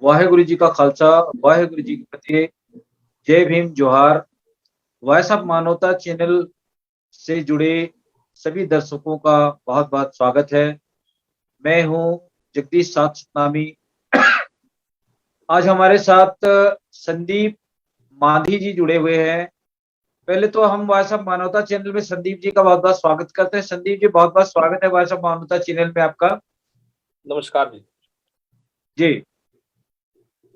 वाहेगुरु जी का खालसा, वाहेगुरु जी की फतेह। जय भीम, जोहार। वॉइस ऑफ मानवता चैनल से जुड़े सभी दर्शकों का बहुत बहुत स्वागत है। मैं हूं जगदीश साथ सतनामी। आज हमारे साथ संदीप मांधी जी जुड़े हुए हैं। पहले तो हम वॉइस ऑफ मानवता चैनल में संदीप जी का बहुत बहुत स्वागत करते हैं। संदीप जी, बहुत बहुत स्वागत है वॉइस ऑफ मानवता चैनल में आपका। नमस्कार जी। जी,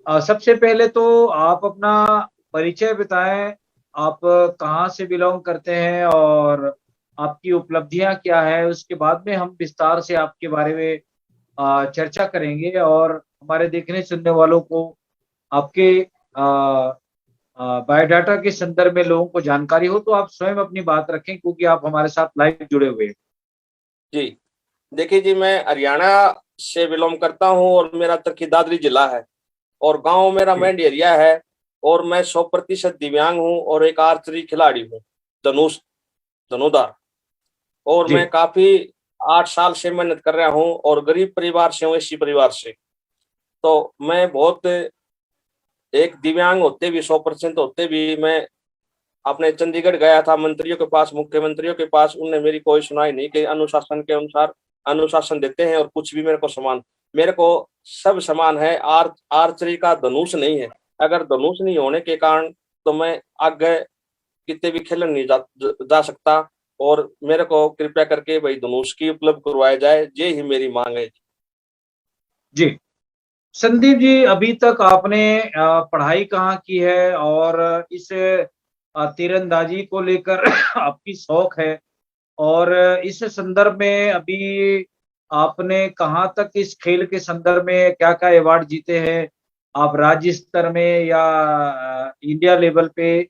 सबसे पहले तो आप अपना परिचय बताएं। आप कहाँ से बिलोंग करते हैं और आपकी उपलब्धियां क्या है। उसके बाद में हम विस्तार से आपके बारे में चर्चा करेंगे और हमारे देखने सुनने वालों को आपके बायोडाटा के संदर्भ में लोगों को जानकारी हो। तो आप स्वयं अपनी बात रखें क्योंकि आप हमारे साथ लाइव जुड़े हुए हैं। जी, देखिए जी, मैं हरियाणा से बिलोंग करता हूँ और मेरा तरकी दादरी जिला है और गांव मेरा जी, मेंढेरिया है। और मैं 100% दिव्यांग हूँ और एक आर्चरी खिलाड़ी हूँ, धनुष धनुधार। और जी, मैं काफी 8 साल से मेहनत कर रहा हूँ और गरीब परिवार से हूँ, एससी परिवार से। तो मैं बहुत एक दिव्यांग होते भी, 100% होते भी, मैं अपने चंडीगढ़ गया था मंत्रियों के पास, मुख्यमंत्रियों के पास। उनने मेरी कोई सुनाई नहीं कि अनुशासन के अनुसार अनुशासन देते हैं और कुछ भी मेरे को सब समान है। आर्चरी का धनुष नहीं है। अगर धनुष नहीं होने के कारण तो मैं आगे कितने भी खेलन नहीं जा सकता। और मेरे को कृपया करके भाई धनुष की उपलब्ध करवाया जाए, ये ही मेरी मांग है। जी। संदीप जी, अभी तक आपने पढ़ाई कहाँ की है और इस तीरंदाजी को लेकर आपकी शौक है और इस संदर्भ में अभी आपने कहाँ तक इस खेल के संदर्भ में क्या क्या अवार्ड जीते हैं। आप राज्य स्तर में या इंडिया लेवल पे,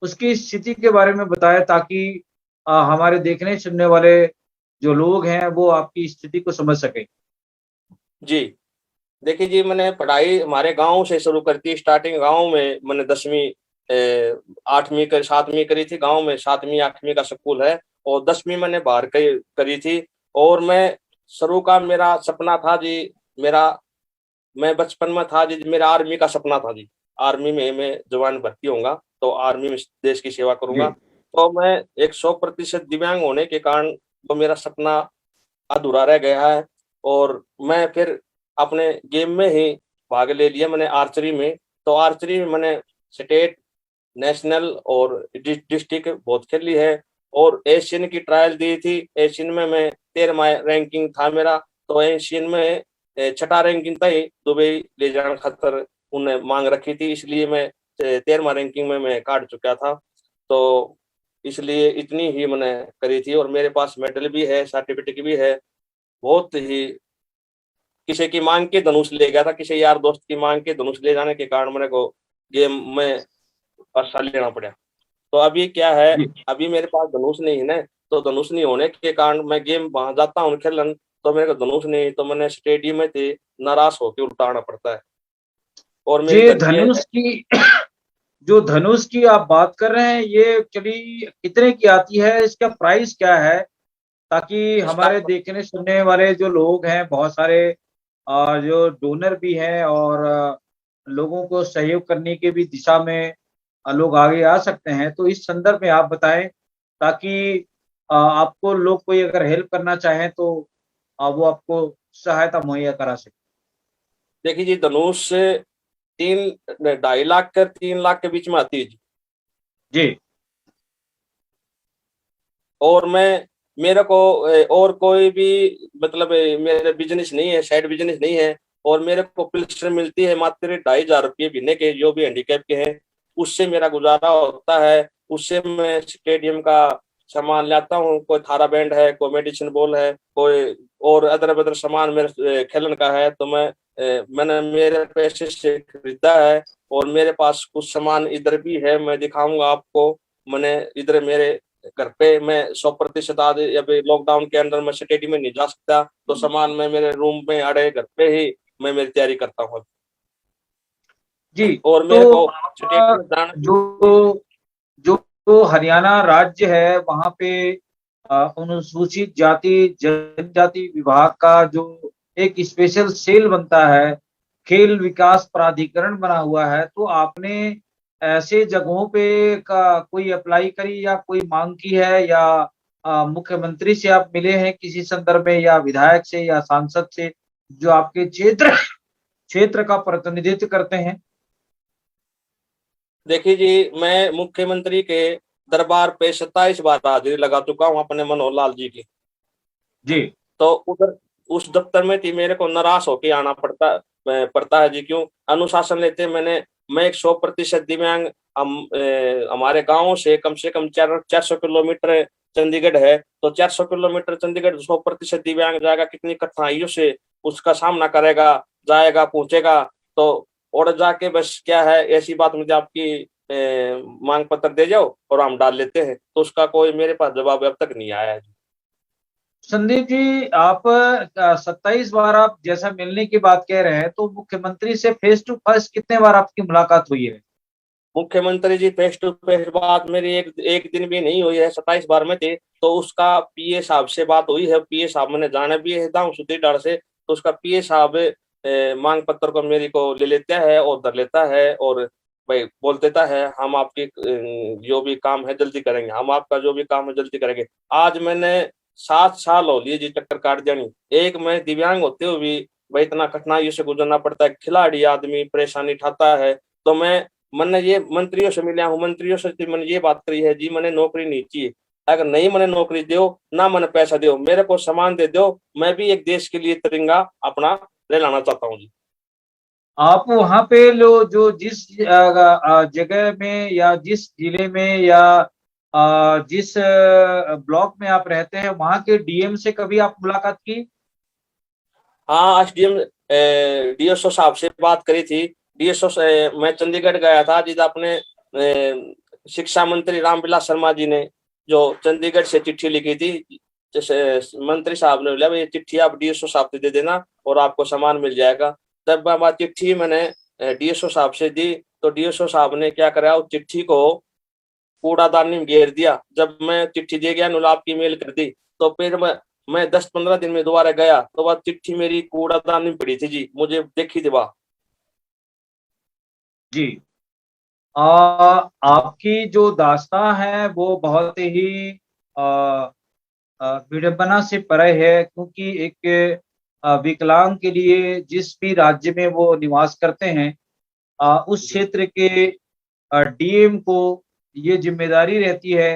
उसकी स्थिति के बारे में बताएं ताकि हमारे देखने सुनने वाले जो लोग हैं वो आपकी स्थिति को समझ सकें। जी, देखिए जी, मैंने पढ़ाई हमारे गांव से शुरू कर दी। स्टार्टिंग गांव में मैंने 10वीं 8वीं 7वीं करी थी गांव में। 7वीं 8वीं का स्कूल है और 10वीं मैंने बाहर करी थी। और मैं शुरू का मेरा सपना था जी, मेरा मैं बचपन में था जी, मेरा आर्मी का सपना था जी। आर्मी में मैं जवान भर्ती होऊंगा तो आर्मी में देश की सेवा करूंगा। जी, तो मैं एक 100% दिव्यांग होने के कारण तो मेरा सपना अधूरा रह गया है। और मैं फिर अपने गेम में ही भाग ले लिया मैंने, आर्चरी में। तो आर्चरी में मैंने स्टेट, नेशनल और डिस्ट्रिक्ट बहुत खेली है। और एशियन की ट्रायल दी थी। एशियन में मैं 13वां रैंकिंग था मेरा। तो एशियन में 6ठा रैंकिंग था ही, दुबई ले जाने खातर उन्हें मांग रखी थी, इसलिए मैं 13वां रैंकिंग में मैं काट चुका था। तो इसलिए इतनी ही मैंने करी थी और मेरे पास मेडल भी है, सर्टिफिकेट भी है। बहुत ही किसी की मांग के धनुष ले गया था, किसी यार दोस्त की मांग के धनुष ले जाने के कारण मेरे को गेम में असर लेना पड़ा। तो अभी क्या है, जी, अभी मेरे पास धनुष नहीं है ना। तो धनुष नहीं होने के कारण मैं गेम वहां जाता हूँ खेलन, तो मेरे को धनुष नहीं, तो मैंने स्टेडियम में थे नाराज होकर उल्टा आना पड़ता है। और मेरे ये घर के धनुष की जो धनुष की आप बात कर रहे हैं ये एक्चुअली कितने की आती है, इसका प्राइस क्या है, ताकि हमारे स्टार्ट। देखने सुनने वाले जो लोग हैं बहुत सारे जो डोनर भी हैं और लोगों को सहयोग करने की भी दिशा में लोग आगे आ सकते हैं। तो इस संदर्भ में आप बताएं ताकि आपको लोग कोई अगर हेल्प करना चाहें तो वो आपको सहायता मुहैया करा सके। देखिए जी, धनुष से 2.5 लाख कर 3 लाख के बीच में आती है जी। जी, और मैं मेरे को और कोई भी मतलब मेरा बिजनेस नहीं है, साइड बिजनेस नहीं है। और मेरे को पेंशन मिलती है मात्र 2,500 रुपये महीने के, जो भी हैंडीकैप के हैं। उससे मेरा गुजारा होता है। उससे मैं स्टेडियम का सामान लाता हूँ, कोई थारा बैंड है, कोई मेडिसिन बॉल है, कोई और अदर बदर सामान मेरे खेलन का है। तो मैंने मेरे पैसे से खरीदा है। और मेरे पास कुछ सामान इधर भी है, मैं दिखाऊंगा आपको। मैंने इधर मेरे घर पे मैं 100% आज अभी लॉकडाउन के अंदर मैं स्टेडियम में नहीं जा सकता, तो सामान मैं मेरे रूम में अड़े घर पे ही मैं मेरी तैयारी करता हूँ। जी। और तो मेरे को आप स्टेडियम में जाना। जो जो जो हरियाणा राज्य है वहां पे अनुसूचित जाति जनजाति विभाग का जो एक स्पेशल सेल बनता है, खेल विकास प्राधिकरण बना हुआ है, तो आपने ऐसे जगहों पे का कोई अप्लाई करी या कोई मांग की है, या मुख्यमंत्री से आप मिले हैं किसी संदर्भ में, या विधायक से या सांसद से जो आपके क्षेत्र क्षेत्र का प्रतिनिधित्व करते हैं? देखिए जी, मैं मुख्यमंत्री के दरबार पे 27 बार हाजिरी लगा चुका हूँ अपने मनोहर लाल जी की। जी। तो उधर उस दफ्तर में थी, मेरे को निराश होके आना पड़ता है जी। क्यों? अनुशासन लेते मैंने, मैं एक 100% दिव्यांग, हमारे गांव से कम 400 किलोमीटर चंडीगढ़ है। तो 400 किलोमीटर चंडीगढ़ 100% दिव्यांग जाएगा, कितनी कठिनाइयों से उसका सामना करेगा, जाएगा, पहुंचेगा। तो और जाके बस क्या है, ऐसी बात मुझे आपकी मांग पत्र दे जाओ और हम डाल लेते हैं, तो उसका कोई मेरे पास जवाब अब तक नहीं आया है। संदीप जी, आप 27 बार आप जैसा मिलने की बात कह रहे हैं, तो मुख्यमंत्री से फेस टू फेस कितने बार आपकी मुलाकात हुई है? मुख्यमंत्री जी फेस टू फेस बात मेरी एक एक दिन भी नहीं हुई है। 27 बार में थे, तो उसका पीए साहब से बात हुई है। पीए साहब मैंने जाना भी है दाऊं सुधी डार से, तो उसका पीए साहब मांग पत्र को मेरी को ले लेता है और धर लेता है, और भाई बोल देता है हम आपकी जो भी काम है जल्दी करेंगे, हम आपका जो भी काम है जल्दी करेंगे। आज मैंने 7 साल हो लिए जी चक्कर काट जानी। एक मैं दिव्यांग होते हुए भी भाई इतना कठिनाइयों से गुजरना पड़ता है, खिलाड़ी आदमी परेशानी उठाता है। तो मैंने ये मंत्रियों से मिला हूँ, मंत्रियों से मैंने ये बात करी है जी, मैंने नौकरी नहीं चाहिए। अगर नहीं मैंने नौकरी दो ना, मैंने पैसा दो, मेरे को सामान दे दो, मैं भी एक देश के लिए तिरंगा अपना लहराना चाहता हूँ जी। आप वहां पे लो जो जिस जगह में या जिस जिले में या जिस ब्लॉक में आप रहते हैं, वहां के डीएम से कभी आप मुलाकात की? हाँ, एसडीएम डीएसओ साहब से बात करी थी। डीएसओ से मैं चंडीगढ़ गया था जिस अपने शिक्षा मंत्री रामविलास शर्मा जी ने जो चंडीगढ़ से चिट्ठी लिखी थी, जैसे मंत्री साहब ने बोला ये चिट्ठी आप डीएसओ साहब से दे देना और आपको सामान मिल जाएगा। तब बात चिट्ठी मैंने डीएसओ साहब से दी, तो डीएसओ साहब ने क्या करा, उस चिट्ठी को कूड़ादानी में घेर दिया। जब मैं चिट्ठी दे गया नुलाब की मेल कर दी, तो फिर मैं 10-15 दिन में दोबारा गया, तो वह चिट्ठी मेरी कूड़ादानी में पड़ी थी जी, मुझे देखी थी वह। जी। आपकी जो दास्तां है वो बहुत ही विडंबना से परे है, क्योंकि एक विकलांग के लिए जिस भी राज्य में वो निवास करते हैं, उस क्षेत्र के डीएम को ये जिम्मेदारी रहती है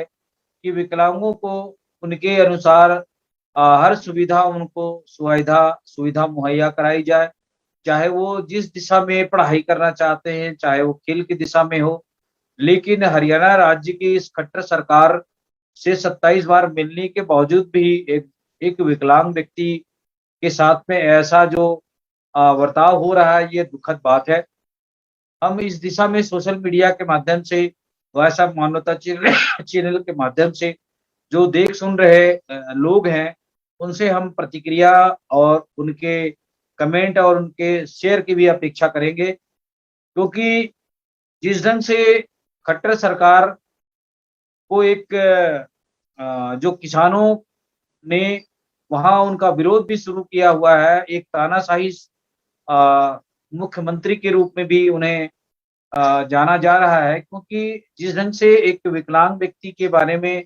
कि विकलांगों को उनके अनुसार हर सुविधा उनको सुविधा सुविधा मुहैया कराई जाए, चाहे वो जिस दिशा में पढ़ाई करना चाहते हैं, चाहे वो खेल की दिशा में हो। लेकिन हरियाणा राज्य की इस खट्टर सरकार से 27 बार मिलने के बावजूद भी एक एक विकलांग व्यक्ति के साथ में ऐसा जो बर्ताव हो रहा है, ये दुखद बात है। हम इस दिशा में सोशल मीडिया के माध्यम से, वैसा मानवता चैनल चैनल के माध्यम से जो देख सुन रहे लोग हैं, उनसे हम प्रतिक्रिया और उनके कमेंट और उनके शेयर की भी अपेक्षा करेंगे, क्योंकि जिस ढंग से खट्टर सरकार को एक जो किसानों ने वहां उनका विरोध भी शुरू किया हुआ है, एक तानाशाही मुख्यमंत्री के रूप में भी उन्हें जाना जा रहा है, क्योंकि जिस ढंग से एक विकलांग व्यक्ति के बारे में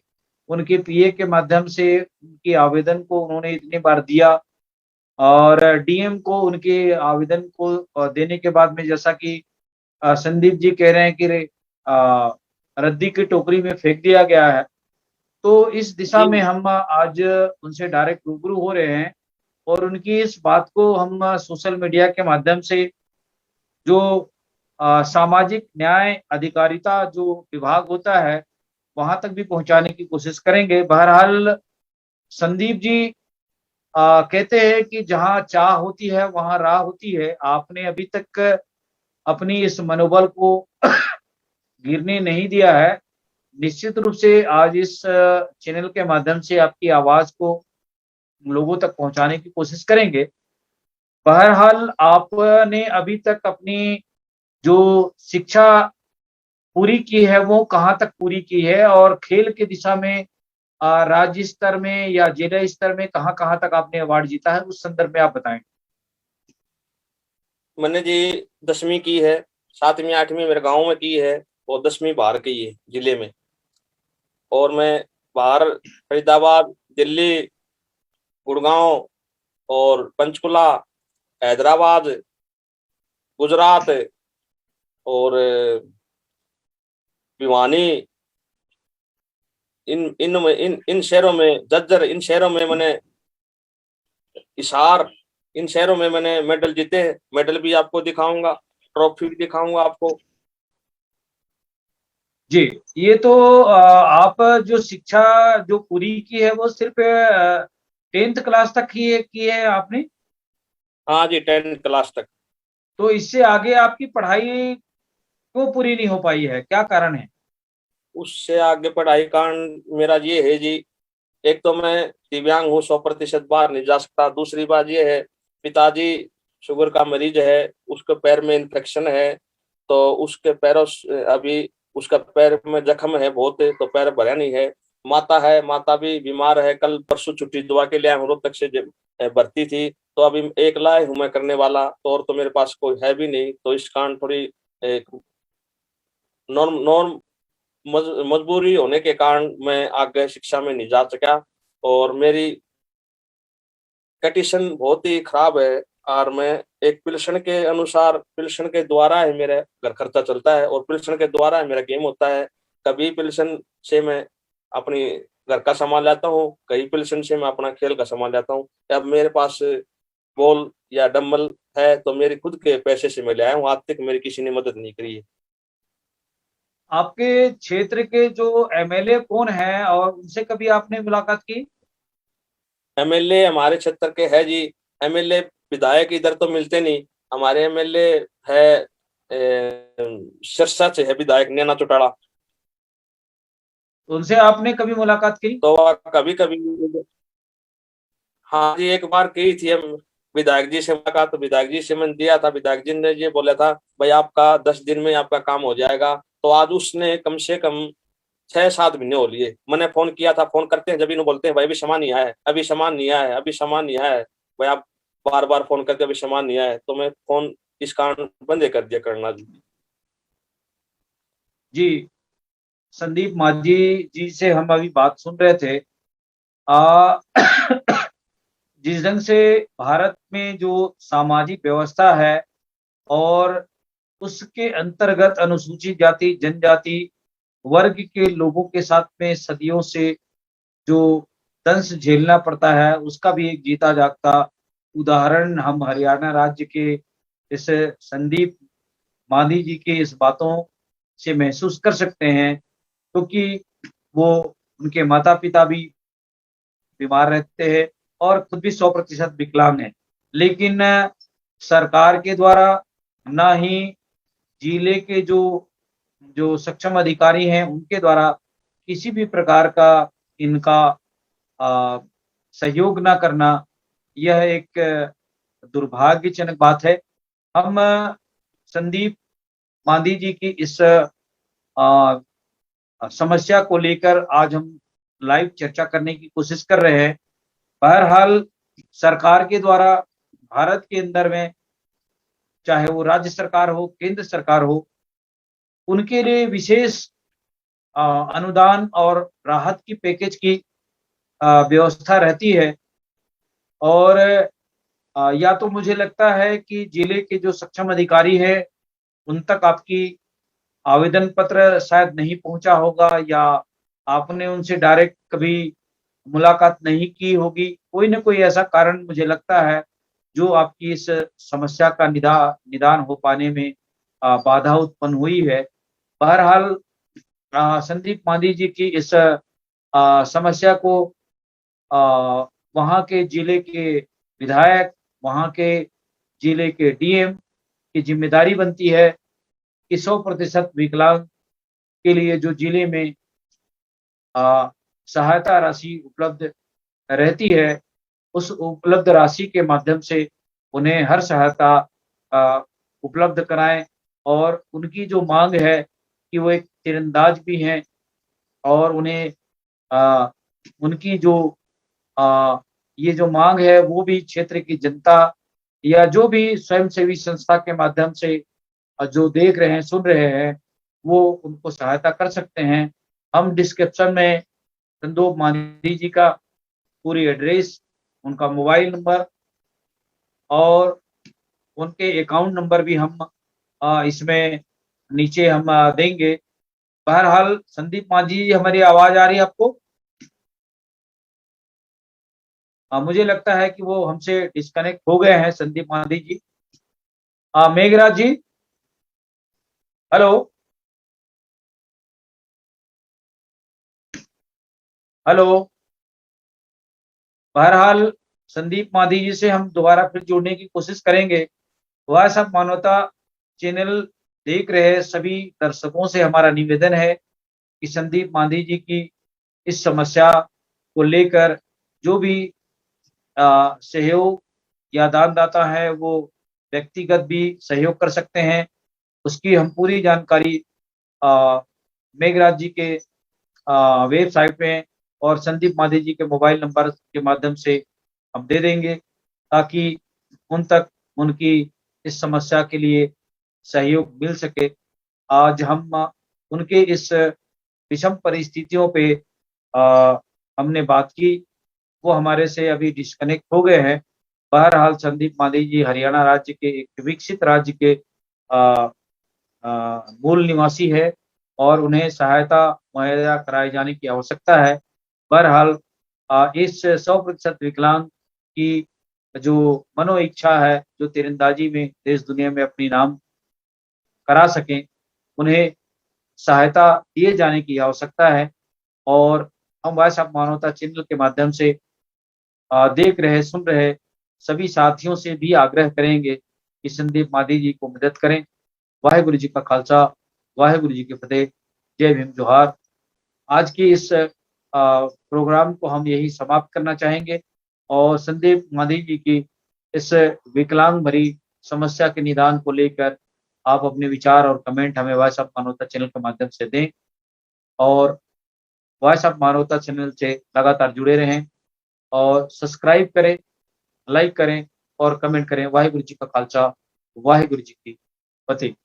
उनके पीए के माध्यम से उनके आवेदन को उन्होंने इतनी बार दिया, और डीएम को उनके आवेदन को देने के बाद में, जैसा कि संदीप जी कह रहे हैं कि रद्दी की टोकरी में फेंक दिया गया है। तो इस दिशा जी में हम आज उनसे डायरेक्ट रूबरू हो रहे हैं, और उनकी इस बात को हम सोशल मीडिया के माध्यम से जो सामाजिक न्याय अधिकारिता जो विभाग होता है, वहां तक भी पहुंचाने की कोशिश करेंगे। बहरहाल संदीप जी कहते हैं कि जहां चाह होती है वहां राह होती है। आपने अभी तक अपनी इस मनोबल को गिरने नहीं दिया है। निश्चित रूप से आज इस चैनल के माध्यम से आपकी आवाज को लोगों तक पहुंचाने की कोशिश करेंगे। बहरहाल आपने अभी तक अपनी जो शिक्षा पूरी की है वो कहाँ तक पूरी की है, और खेल की दिशा में राज्य स्तर में या जिला स्तर में कहाँ कहाँ तक आपने अवार्ड जीता है, उस संदर्भ में आप बताएं। मैंने जी 10वीं की है, 7वीं 8वीं मेरे गांव में की है और 10वीं बाहर की है जिले में। और मैं बाहर फरीदाबाद, दिल्ली, गुड़गांव और पंचकुला, हैदराबाद, गुजरात और भिवानी, इन शहरों में, झज्जर, इन शहरों में मैंने, हिसार, इन शहरों में मैंने मेडल जीते हैं। मेडल भी आपको दिखाऊंगा, ट्रॉफी भी दिखाऊंगा आपको। जी, ये तो आप जो शिक्षा जो पूरी की है वो सिर्फ 10th क्लास तक ही की है आपने? हाँ जी, 10 क्लास तक। तो इससे आगे आपकी पढ़ाई क्यों पूरी नहीं हो पाई है, क्या कारण है? उससे आगे पढ़ाई कारण मेरा ये है जी, एक तो मैं दिव्यांग हूँ, 100% बाहर नहीं जा सकता। दूसरी बात ये है, पिताजी शुगर का मरीज है, उसके पैर में इन्फेक्शन है, तो उसके पैरों अभी उसका पैर में जख्म है बहुत, तो पैर भरा नहीं है। माता है, माता भी बीमार है, कल परसों छुट्टी दवा के लिए आया हूँ, रोहतक से भर्ती थी, तो अभी एक लाए हूँ मैं करने वाला, तो और तो मेरे पास कोई है भी नहीं। तो इस कारण थोड़ी नॉर्म नॉर्म मजबूरी होने के कारण मैं आगे शिक्षा में नहीं जा सका। और मेरी कंडीशन बहुत ही खराब है, और मैं एक पिलसन के अनुसार, पिलसन के द्वारा है मेरा घर खर्चा चलता है, और पिलसन के द्वारा है मेरा गेम होता है। कभी पिलसन से मैं अपनी घर का सामान लाता हूँ, कहीं पिलसन से मैं अपना खेल का सामान लाता हूँ। अब मेरे पास बॉल या डम्बल है तो मेरे खुद के पैसे से मैं ले आया हूँ, आज तक मेरी किसी ने मदद नहीं करी है। आपके क्षेत्र के जो एमएलए कौन है और उनसे कभी आपने मुलाकात की? एमएलए हमारे क्षेत्र के है जी। एमएलए, विधायक इधर तो मिलते नहीं। हमारे एमएलए है सिरसा से है विधायक, नैना चौटाला। तो उनसे आपने कभी मुलाकात की? तो कभी कभी, हाँ जी, एक बार की थी हम विधायक जी से मुलाकात, तो विधायक जी से मैंने दिया था। विधायक जी ने ये बोला था, भाई आपका 10 दिन में आपका काम हो जाएगा। तो आज उसने कम से कम 6-7 महीने हो लिए। मैंने फोन किया था, फोन करते हैं जब इन्हों बोलते हैं भाई अभी सामान नहीं आया है, अभी सामान नहीं आया है, अभी सामान नहीं आया है। भाई आप बार बार फोन करके अभी सामान नहीं आया है, तो मैं फोन इस कारण बंद कर दिया करना जी। जी, संदीप माझी जी से हम अभी बात सुन रहे थे। आ, जिस ढंग से भारत में जो सामाजिक व्यवस्था है और उसके अंतर्गत अनुसूचित जाति जनजाति वर्ग के लोगों के साथ में सदियों से जो दंश झेलना पड़ता है, उसका भी एक जीता जागता उदाहरण हम हरियाणा राज्य के इस संदीप मांधी जी के इस बातों से महसूस कर सकते हैं, क्योंकि वो उनके माता पिता भी बीमार रहते हैं और खुद भी 100% विकलांग है। लेकिन सरकार के द्वारा ना ही जिले के जो जो सक्षम अधिकारी हैं उनके द्वारा किसी भी प्रकार का इनका अ, सहयोग ना करना, यह एक दुर्भाग्यजनक बात है। हम संदीप मांधी जी की इस समस्या को लेकर आज हम लाइव चर्चा करने की कोशिश कर रहे हैं। बहरहाल सरकार के द्वारा भारत के अंदर में, चाहे वो राज्य सरकार हो, केंद्र सरकार हो, उनके लिए विशेष अनुदान और राहत की पैकेज की व्यवस्था रहती है। और या तो मुझे लगता है कि जिले के जो सक्षम अधिकारी हैं उन तक आपकी आवेदन पत्र शायद नहीं पहुंचा होगा, या आपने उनसे डायरेक्ट कभी मुलाकात नहीं की होगी। कोई ना कोई ऐसा कारण मुझे लगता है जो आपकी इस समस्या का निदान हो पाने में बाधा उत्पन्न हुई है। बहरहाल संदीप मांधी जी की इस समस्या को वहाँ के जिले के विधायक, वहाँ के जिले के डीएम की जिम्मेदारी बनती है कि 100% विकलांग के लिए जो जिले में सहायता राशि उपलब्ध रहती है, उस उपलब्ध राशि के माध्यम से उन्हें हर सहायता उपलब्ध कराएं। और उनकी जो मांग है कि वो एक तीरंदाज भी हैं और उन्हें अ, उनकी जो ये जो मांग है वो भी क्षेत्र की जनता या जो भी स्वयंसेवी संस्था के माध्यम से जो देख रहे हैं, सुन रहे हैं, वो उनको सहायता कर सकते हैं। हम डिस्क्रिप्शन में संदीप मांझी जी का पूरी एड्रेस, उनका मोबाइल नंबर और उनके अकाउंट नंबर भी हम इसमें नीचे हम देंगे। बहरहाल संदीप मांझी जी, हमारी आवाज़ आ रही है आपको? मुझे लगता है कि वो हमसे डिस्कनेक्ट हो गए हैं संदीप मांझी जी। मेघराज जी, हेलो, हेलो। बहरहाल संदीप मांझी जी से हम दोबारा फिर जुड़ने की कोशिश करेंगे। वह सब मानवता चैनल देख रहे सभी दर्शकों से हमारा निवेदन है कि संदीप मांझी जी की इस समस्या को लेकर जो भी सहयोग या दानदाता है, वो व्यक्तिगत भी सहयोग कर सकते हैं। उसकी हम पूरी जानकारी मेघराज जी के वेबसाइट में और संदीप मांझी जी के मोबाइल नंबर के माध्यम से हम दे देंगे, ताकि उन तक उनकी इस समस्या के लिए सहयोग मिल सके। आज हम उनके इस विषम परिस्थितियों पे हमने बात की। वो हमारे से अभी डिस्कनेक्ट हो गए हैं। बहरहाल संदीप मांझी जी हरियाणा राज्य के एक विकसित राज्य के अ, मूल निवासी है और उन्हें सहायता मुहैया कराए जाने की आवश्यकता है। बहरहाल इस 100% विकलांग की जो मनो इच्छा है, जो तीरंदाजी में देश दुनिया में अपनी नाम करा सकें, उन्हें सहायता दिए जाने की आवश्यकता है। और हम वॉइस ऑफ मानवता चैनल के माध्यम से देख रहे, सुन रहे सभी साथियों से भी आग्रह करेंगे कि संदीप मांझी जी को मदद करें। वाहेगुरु जी का खालसा, वाहेगुरु जी की फतेह। जय भीम, जोहार। आज की इस प्रोग्राम को हम यही समाप्त करना चाहेंगे और संदीप मांझी जी की इस विकलांग भरी समस्या के निदान को लेकर आप अपने विचार और कमेंट हमें वॉइस ऑफ मानवता चैनल के माध्यम से दें और वॉइस ऑफ मानवता चैनल से लगातार जुड़े रहें और सब्सक्राइब करें, लाइक करें और कमेंट करें। वाहेगुरु जी का खालसा, वाहेगुरु जी की फतेह।